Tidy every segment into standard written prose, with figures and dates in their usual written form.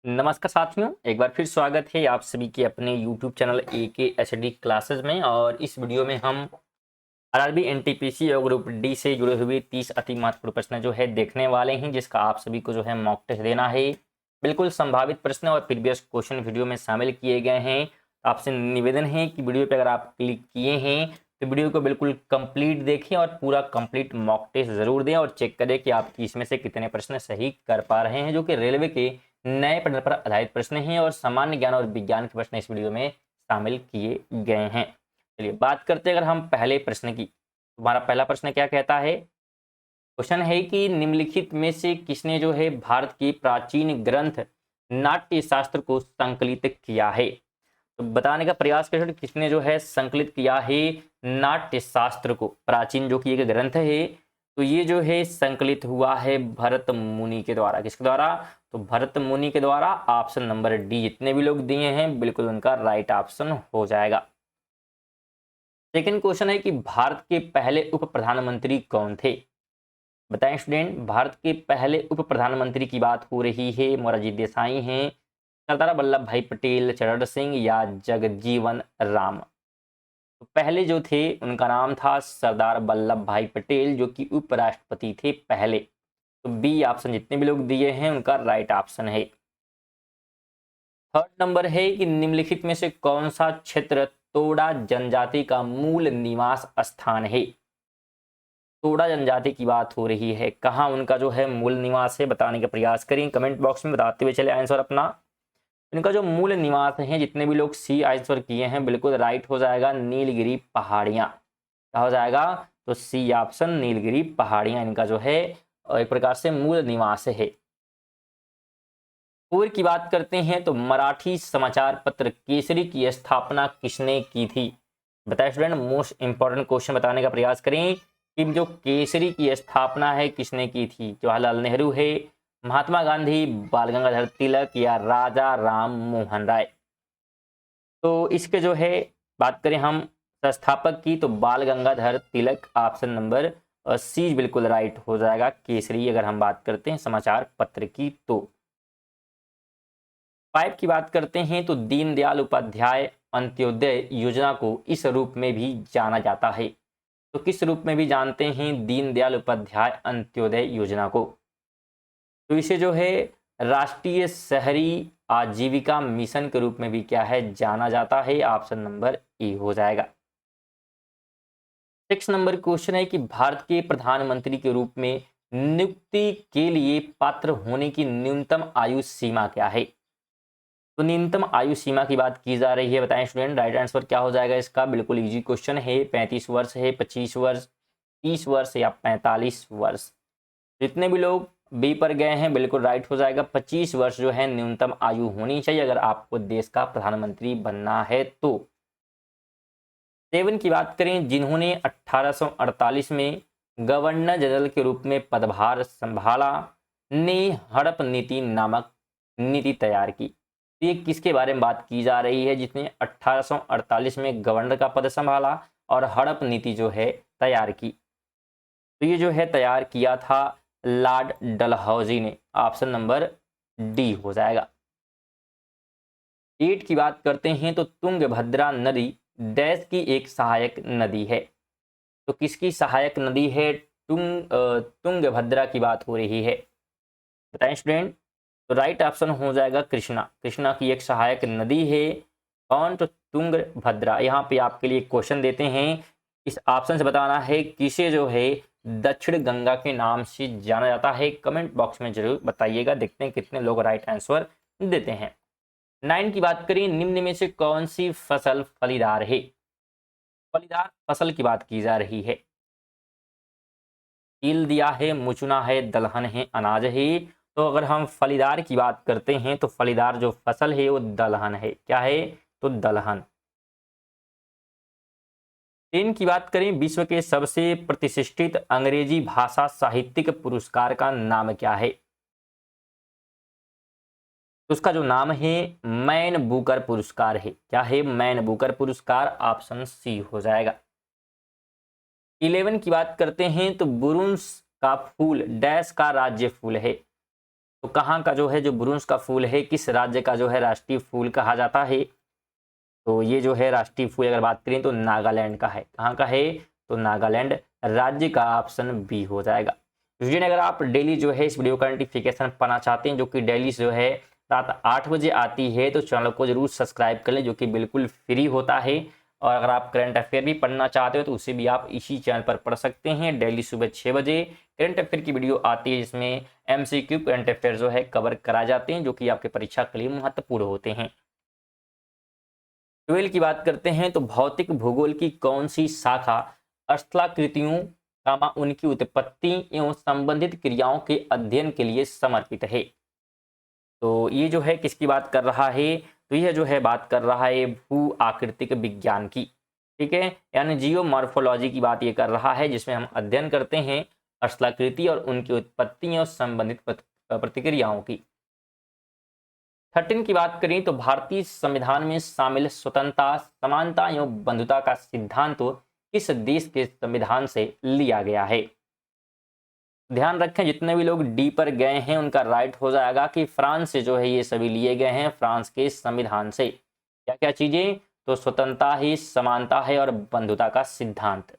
नमस्कार साथियों, एक बार फिर स्वागत है आप सभी के अपने YouTube चैनल AKHD क्लासेस में। और इस वीडियो में हम आरआरबी एनटीपीसी और ग्रुप डी से जुड़े हुए 30 अति महत्वपूर्ण प्रश्न जो है देखने वाले हैं, जिसका आप सभी को जो है मॉक टेस्ट देना है। बिल्कुल संभावित प्रश्न और प्रीवियस क्वेश्चन वीडियो में शामिल किए गए हैं। आपसे निवेदन है कि वीडियो पर अगर आप क्लिक किए हैं तो वीडियो को बिल्कुल कंप्लीट देखें और पूरा कंप्लीट मॉक टेस्ट जरूर दें और चेक करें कि आप इसमें से कितने प्रश्न सही कर पा रहे हैं, जो कि रेलवे के नए पैटर्न पर आधारित प्रश्न हैं और सामान्य ज्ञान और विज्ञान के प्रश्न इस वीडियो में शामिल किए गए हैं। चलिए बात करते हैं अगर हम पहले प्रश्न की। तुम्हारा पहला प्रश्न क्या कहता है? क्वेश्चन है कि निम्नलिखित में से किसने जो है भारत के प्राचीन ग्रंथ नाट्य शास्त्र को संकलित किया है? तो बताने का प्रयास करें किसने जो है संकलित किया है नाट्य शास्त्र को। प्राचीन जो कि एक ग्रंथ है, तो ये जो है संकलित हुआ है भरत मुनि के द्वारा। किसके द्वारा? तो भरत मुनि के द्वारा। ऑप्शन नंबर डी जितने भी लोग दिए हैं बिल्कुल उनका राइट ऑप्शन हो जाएगा। सेकंड क्वेश्चन है कि भारत के पहले उप प्रधानमंत्री कौन थे? बताएं स्टूडेंट, भारत के पहले उप प्रधानमंत्री की बात हो रही है। मोरारजी देसाई हैं, सरदार वल्लभ भाई पटेल, चरण सिंह या जगजीवन राम? तो पहले जो थे उनका नाम था सरदार वल्लभ भाई पटेल, जो कि उपराष्ट्रपति थे पहले। तो बी ऑप्शन जितने भी लोग दिए हैं उनका राइट ऑप्शन है। थर्ड नंबर है कि निम्नलिखित में से कौन सा क्षेत्र तोड़ा जनजाति का मूल निवास स्थान है? तोड़ा जनजाति की बात हो रही है, कहाँ उनका जो है मूल निवास है? बताने का प्रयास करें, कमेंट बॉक्स में बताते हुए चले आंसर अपना। इनका जो मूल निवास है, जितने भी लोग सी आंसर किए हैं बिल्कुल राइट हो जाएगा, नीलगिरी पहाड़ियाँ। क्या हो जाएगा? तो सी ऑप्शन नीलगिरी पहाड़ियाँ इनका जो है एक प्रकार से मूल निवास है। और की बात करते हैं तो मराठी समाचार पत्र केसरी की स्थापना किसने की थी? बताए स्टूडेंट, मोस्ट इंपॉर्टेंट क्वेश्चन बताने का प्रयास करें कि जो केसरी की स्थापना है किसने की थी। जवाहरलाल नेहरू है, महात्मा गांधी, बाल गंगाधर तिलक या राजा राम मोहन राय? तो इसके जो है बात करें हम संस्थापक की, तो बाल Gangadhar Tilak. Option number C बिल्कुल राइट हो जाएगा, केसरी अगर हम बात करते हैं समाचार पत्र की। तो 5 की बात करते हैं तो दीनदयाल उपाध्याय अंत्योदय योजना को इस रूप में भी जाना जाता है। तो किस रूप में भी जानते हैं दीनदयाल उपाध्याय अंत्योदय योजना को? तो इसे जो है राष्ट्रीय शहरी आजीविका मिशन के रूप में भी क्या है जाना जाता है। ऑप्शन नंबर ए हो जाएगा। 6 नंबर क्वेश्चन है कि भारत के प्रधानमंत्री के रूप में नियुक्ति के लिए पात्र होने की न्यूनतम आयु सीमा क्या है? तो न्यूनतम आयु सीमा की बात की जा रही है। बताएं स्टूडेंट, राइट आंसर क्या हो जाएगा इसका? बिल्कुल इजी क्वेश्चन है। 35 वर्ष है, 25 वर्ष, 30 वर्ष या 45 वर्ष? जितने भी लोग बी पर गए हैं बिल्कुल राइट हो जाएगा। 25 वर्ष जो है न्यूनतम आयु होनी चाहिए अगर आपको देश का प्रधानमंत्री बनना है तो। 7 की बात करें, जिन्होंने 1848 में गवर्नर जनरल के रूप में पदभार संभाला, ने हड़प नीति नामक नीति तैयार की। तो ये किसके बारे में बात की जा रही है जिसने 1848 में गवर्नर का पद संभाला और हड़प नीति जो है तैयार की? तो ये जो है तैयार किया था लॉर्ड डलहौजी ने। ऑप्शन नंबर डी हो जाएगा। 8 की बात करते हैं तो तुंगभद्रा नदी डैश की एक सहायक नदी है। तो किसकी सहायक नदी है? तुंगभद्रा की बात हो रही है। बताएं स्टूडेंट, तो राइट ऑप्शन हो जाएगा कृष्णा। कृष्णा की एक सहायक नदी है कौन? तो तुंगभद्रा। यहाँ पे आपके लिए क्वेश्चन देते हैं, इस ऑप्शन से बताना है किसे जो है दक्षिण गंगा के नाम से जाना जाता है। कमेंट बॉक्स में जरूर बताइएगा, देखते हैं कितने लोग राइट आंसर देते हैं। 9 की बात करें, निम्न में से कौन सी फसल फलीदार है? फलीदार फसल की बात की जा रही है। तिल दिया है, मुचुना है, दलहन है, अनाज है। तो अगर हम फलीदार की बात करते हैं तो फलीदार जो फसल है वो दलहन है। क्या है? तो दलहन। 3 की बात करें, विश्व के सबसे प्रतिष्ठित अंग्रेजी भाषा साहित्यिक पुरस्कार का नाम क्या है? तो उसका जो नाम है मैन बुकर पुरस्कार है। क्या है? मैन बुकर पुरस्कार। ऑप्शन सी हो जाएगा। 11 की बात करते हैं तो बुरुंस का फूल डैश का राज्य फूल है। तो कहाँ का जो है जो बुरुंश का फूल है किस राज्य का जो है राष्ट्रीय फूल कहा जाता है? तो ये जो है राष्ट्रीय फूल अगर बात करें तो नागालैंड का है। कहाँ का है? तो नागालैंड राज्य का, ऑप्शन बी हो जाएगा। स्टूडेंट अगर आप डेली जो है इस वीडियो का नोटिफिकेशन पाना चाहते हैं जो कि डेली जो है रात 8 बजे आती है, तो चैनल को जरूर सब्सक्राइब कर लें जो कि बिल्कुल फ्री होता है। और अगर आप करंट अफेयर भी पढ़ना चाहते हो तो उसे भी आप इसी चैनल पर पढ़ सकते हैं। डेली सुबह 6 बजे करंट अफेयर की वीडियो आती है जिसमें MCQ करंट अफेयर जो है कवर कराए जाते हैं जो कि आपके परीक्षा के लिए महत्वपूर्ण होते हैं। 12 की बात करते हैं तो भौतिक भूगोल की कौन सी शाखा स्थलाकृतियों उनकी उत्पत्ति एवं संबंधित क्रियाओं के अध्ययन के लिए समर्पित है? तो ये जो है किसकी बात कर रहा है? तो यह जो है बात कर रहा है भू आकृतिक विज्ञान की, ठीक है, यानी जियोमॉर्फोलॉजी की बात ये कर रहा है जिसमें हम अध्ययन करते हैं स्थलाकृति और उनकी उत्पत्ति और संबंधित प्रतिक्रियाओं की। 13 की बात करें तो भारतीय संविधान में शामिल स्वतंत्रता, समानता एवं बंधुता का सिद्धांत तो किस देश के संविधान से लिया गया है? ध्यान रखें जितने भी लोग डी पर गए हैं उनका राइट हो जाएगा कि फ्रांस से जो है ये सभी लिए गए हैं, फ्रांस के संविधान से। क्या क्या चीजें? तो स्वतंत्रता ही, समानता है और बंधुता का सिद्धांत।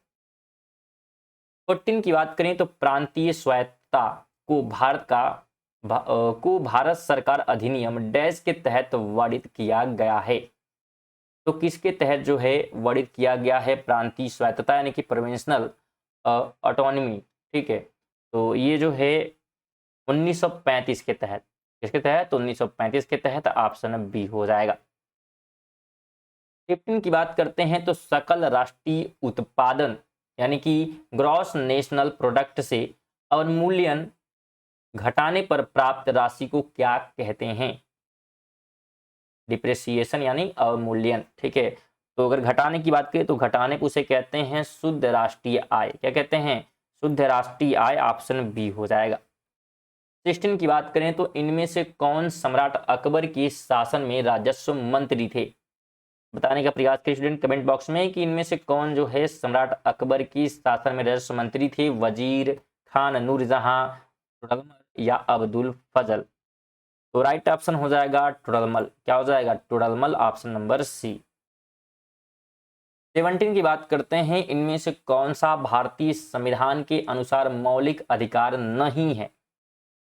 14 की बात करें तो प्रांतीय स्वायत्तता को भारत सरकार अधिनियम डैश के तहत वर्णित किया गया है? तो किसके तहत जो है वर्णित किया गया है प्रांतीय स्वायत्तता यानी कि प्रोविंशनल ऑटोनॉमी, ठीक है। तो ये जो है 1935 के तहत, किसके तहत? 1935 के तहत, ऑप्शन बी हो जाएगा। 15 की बात करते हैं तो सकल राष्ट्रीय उत्पादन यानी कि ग्रॉस नेशनल प्रोडक्ट से अवमूल्यन घटाने पर प्राप्त राशि को क्या कहते हैं? डिप्रेसिएशन यानी अवमूल्यन, ठीक है। तो अगर घटाने की बात करें तो घटाने को उसे कहते हैं शुद्ध राष्ट्रीय आय। क्या कहते हैं? शुद्ध राष्ट्रीय आय, ऑप्शन बी हो जाएगा। 16 की बात करें तो इनमें से कौन सम्राट अकबर के शासन में राजस्व मंत्री थे? बताने का प्रयास करें स्टूडेंट कमेंट बॉक्स में कि इनमें से कौन जो है सम्राट अकबर की शासन में राजस्व मंत्री थे? वजीर खान, नूरजहां, टुडलमल या अब्दुल फजल? तो राइट ऑप्शन हो जाएगा टुडलमल। क्या हो जाएगा? टुडलमल, ऑप्शन नंबर सी। 17 की बात करते हैं इनमें से कौन सा भारतीय संविधान के अनुसार मौलिक अधिकार नहीं है?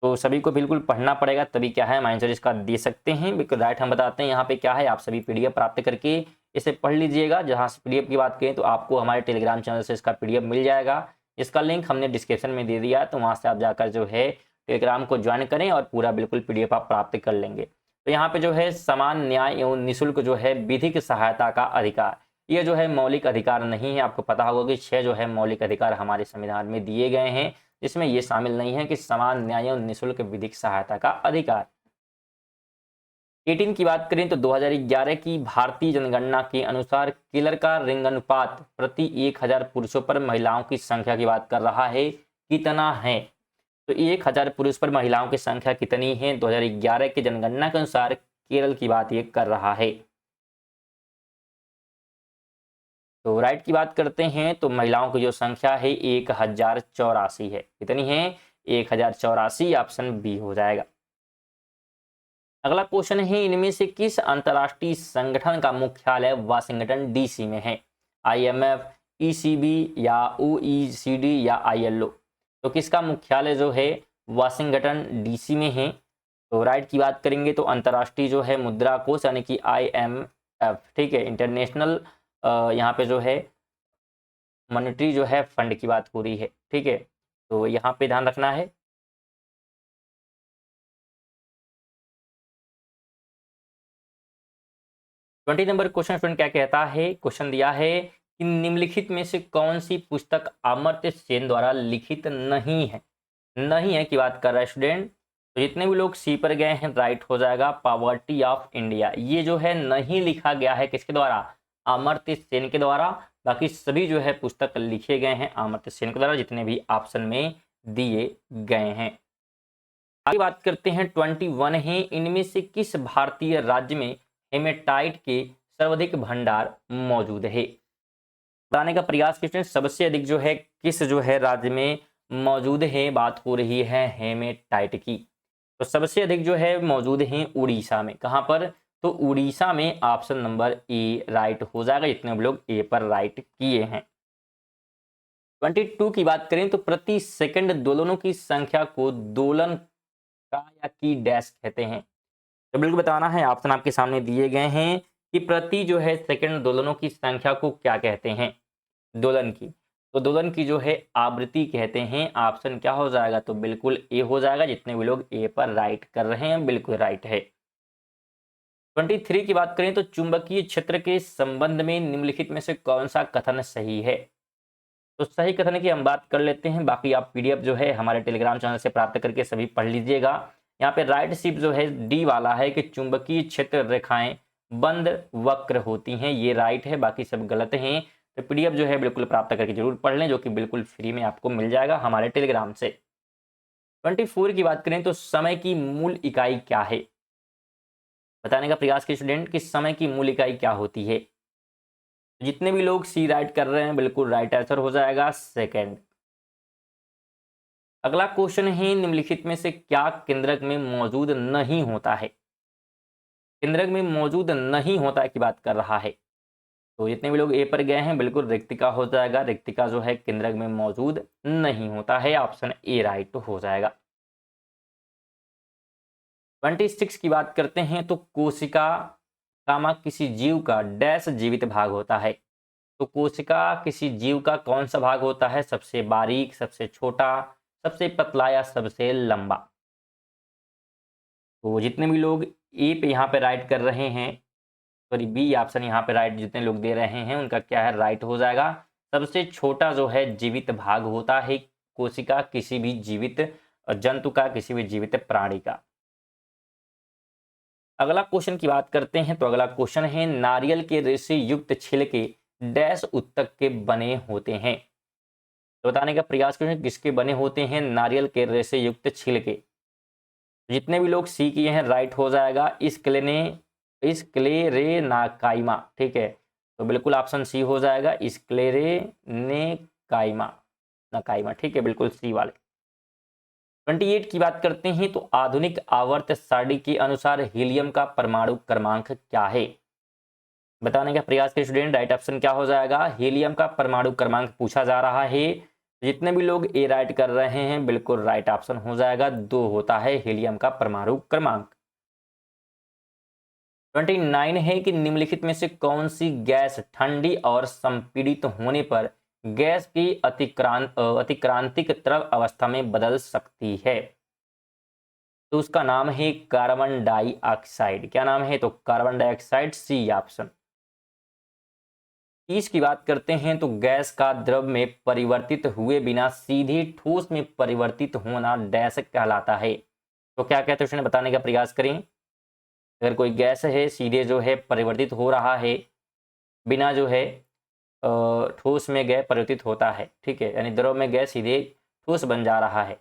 तो सभी को बिल्कुल पढ़ना पड़ेगा तभी क्या है हम आंसर इसका दे सकते हैं। बिल्कुल राइट हम बताते हैं यहाँ पे क्या है, आप सभी PDF प्राप्त करके इसे पढ़ लीजिएगा। जहाँ से PDF की बात करें तो आपको हमारे टेलीग्राम चैनल से इसका PDF मिल जाएगा। इसका लिंक हमने डिस्क्रिप्शन में दे दिया, तो वहाँ से आप जाकर जो है टेलीग्राम को ज्वाइन करें और पूरा बिल्कुल PDF आप प्राप्त कर लेंगे। तो यहाँ पे जो है समान न्याय एवं निःशुल्क जो है विधिक सहायता का अधिकार, ये जो है मौलिक अधिकार नहीं है। आपको पता होगा कि 6 जो है मौलिक अधिकार हमारे संविधान में दिए गए हैं, इसमें ये शामिल नहीं है कि समान न्याय और निःशुल्क विधिक सहायता का अधिकार। 18 की बात करें तो 2011 की भारतीय जनगणना के अनुसार किलर का लिंग अनुपात प्रति 1000 पुरुषों पर महिलाओं की संख्या की बात कर रहा है, कितना है? तो 1000 पुरुष पर महिलाओं की संख्या कितनी है? 2011 की जनगणना के अनुसार केरल की बात ये कर रहा है। तो राइट की बात करते हैं तो महिलाओं की जो संख्या है 1084 है। कितनी है? 1084, ऑप्शन बी हो जाएगा। अगला क्वेश्चन है इनमें से किस अंतरराष्ट्रीय संगठन का मुख्यालय वाशिंगटन DC में है? IMF, ECB या OECD या ILO? तो किसका मुख्यालय जो है वाशिंगटन DC में है? तो राइट की बात करेंगे तो अंतरराष्ट्रीय जो है मुद्रा कोष यानी कि IMF, ठीक है, इंटरनेशनल यहाँ पे जो है मॉनेटरी जो है फंड की बात हो रही है, ठीक है। तो यहाँ पे ध्यान रखना है। ट्वेंटी नंबर क्वेश्चन स्टूडेंट क्या कहता है? क्वेश्चन दिया है कि निम्नलिखित में से कौन सी पुस्तक अमर्त्य सेन द्वारा लिखित नहीं है? नहीं है की बात कर रहा है स्टूडेंट। तो जितने भी लोग सी पर गए हैं राइट हो जाएगा पॉवर्टी ऑफ इंडिया। ये जो है नहीं लिखा गया है किसके द्वारा? अमर्त्य सेन के द्वारा। बाकी सभी जो है पुस्तक लिखे गए हैं अमर्त्य सेन के द्वारा, जितने भी ऑप्शन में दिए गए हैं। आगे बात करते हैं 21 है इनमें से किस भारतीय राज्य में हेमेटाइट के सर्वाधिक भंडार मौजूद है? बताने का प्रयास कीजिए सबसे अधिक जो है किस जो है राज्य में मौजूद है। बात हो रही है हेमेटाइट की। तो सबसे अधिक जो है मौजूद हैं उड़ीसा में। कहाँ पर? तो उड़ीसा में ऑप्शन नंबर ए राइट हो जाएगा, जितने भी लोग ए पर राइट किए हैं। 22 की बात करें तो प्रति सेकंड दोलनों की संख्या को दोलन का या की डैश कहते हैं। तो बिल्कुल बताना है, ऑप्शन आपके सामने दिए गए हैं कि प्रति जो है सेकंड दोलनों की संख्या को क्या कहते हैं? दोलन की। तो दोलन की जो है आवृत्ति कहते हैं। ऑप्शन क्या हो जाएगा? तो बिल्कुल ए हो जाएगा, जितने भी लोग ए पर राइट कर रहे हैं बिल्कुल राइट है। 23 की बात करें तो चुंबकीय क्षेत्र के संबंध में निम्नलिखित में से कौन सा कथन सही है? तो सही कथन की हम बात कर लेते हैं, बाकी आप पीडीएफ जो है हमारे टेलीग्राम चैनल से प्राप्त करके सभी पढ़ लीजिएगा। यहाँ पे राइट शिप जो है डी वाला है कि चुंबकीय क्षेत्र रेखाएं बंद वक्र होती हैं, ये राइट है, बाकी सब गलत हैं। तो पीडीएफ जो है बिल्कुल प्राप्त करके जरूर पढ़ लें, जो कि बिल्कुल फ्री में आपको मिल जाएगा हमारे टेलीग्राम से। 24 की बात करें तो समय की मूल इकाई क्या है? बताने का प्रयास कीजिए स्टूडेंट कि समय की मूल इकाई क्या होती है। जितने भी लोग सी राइट कर रहे हैं बिल्कुल राइट आंसर हो जाएगा सेकंड। अगला क्वेश्चन है निम्नलिखित में से क्या केंद्रक में मौजूद नहीं होता है? केंद्रक में मौजूद नहीं होता है की बात कर रहा है। तो जितने भी लोग ए पर गए हैं बिल्कुल रिक्तिका हो जाएगा। रिक्तिका जो है केंद्रक में मौजूद नहीं होता है, ऑप्शन ए राइट हो जाएगा। 26 की बात करते हैं तो कोशिका कामा किसी जीव का डैश जीवित भाग होता है। तो कोशिका किसी जीव का कौन सा भाग होता है? सबसे बारीक, सबसे छोटा, सबसे पतला या सबसे लंबा? तो जितने भी लोग ए पे यहाँ पे राइट कर रहे हैं, सॉरी बी ऑप्शन यहाँ पे राइट जितने लोग दे रहे हैं उनका क्या है? राइट हो जाएगा। सबसे छोटा जो है जीवित भाग होता है कोशिका किसी भी जीवित जंतु का, किसी भी जीवित प्राणी का। अगला क्वेश्चन की बात करते हैं तो अगला क्वेश्चन है नारियल के रेशे युक्त छिलके डैश उत्तक के बने होते हैं। तो बताने का प्रयास करें किसके बने होते हैं? नारियल के रेशे युक्त छिलके। जितने भी लोग सी किए हैं राइट हो जाएगा। स्क्लेरेनाकाइमा, ठीक है, तो बिल्कुल ऑप्शन सी हो जाएगा, स्क्लेरेनेकाइमा नकाइमा, ठीक है, बिल्कुल सी वाले। 28 की बात करते हैं तो आधुनिक आवर्त सारणी के अनुसार हीलियम का परमाणु क्रमांक क्या है? बताने का प्रयास करें स्टूडेंट, राइट ऑप्शन क्या हो जाएगा? हीलियम का परमाणु क्रमांक पूछा जा रहा है। जितने भी लोग ए राइट कर रहे हैं बिल्कुल राइट ऑप्शन हो जाएगा, 2 होता है हीलियम का परमाणु क्रमांक। 29 है कि निम्नलिखित में से कौन सी गैस ठंडी और संपीड़ित होने पर गैस की अतिक्रांतिक द्रव अवस्था में बदल सकती है? तो उसका नाम है कार्बन डाइऑक्साइड। क्या नाम है? तो कार्बन डाइऑक्साइड, सी ऑप्शन। 30 की बात करते हैं तो गैस का द्रव में परिवर्तित हुए बिना सीधे ठोस में परिवर्तित होना डैश कहलाता है। तो क्या कहते हैं बताने का प्रयास करें। अगर कोई गैस है सीधे जो है परिवर्तित हो रहा है बिना जो है ठोस में गैस परिवर्तित होता है, ठीक है, यानी द्रव में गैस सीधे ठोस बन जा रहा है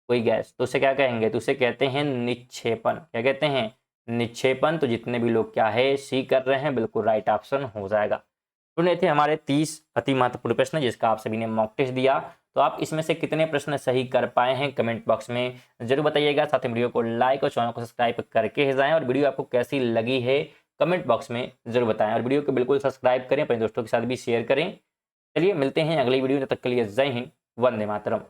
कोई गैस, तो उसे क्या कहेंगे? तो उसे कहते हैं निक्षेपण। क्या कहते हैं? निक्षेपण। तो जितने भी लोग क्या है सी कर रहे हैं बिल्कुल राइट ऑप्शन हो जाएगा। तो थे हमारे 30 अति महत्वपूर्ण प्रश्न जिसका आप सभी ने मॉक टेस्ट दिया। तो आप इसमें से कितने प्रश्न सही कर पाए हैं कमेंट बॉक्स में जरूर बताइएगा। साथ ही वीडियो को लाइक और चैनल को सब्सक्राइब करके ही जाएं, और वीडियो आपको कैसी लगी है कमेंट बॉक्स में जरूर बताएं, और वीडियो को बिल्कुल सब्सक्राइब करें, अपने दोस्तों के साथ भी शेयर करें। चलिए मिलते हैं अगली वीडियो में, तब तक के लिए जय हिंद, वंदे मातरम।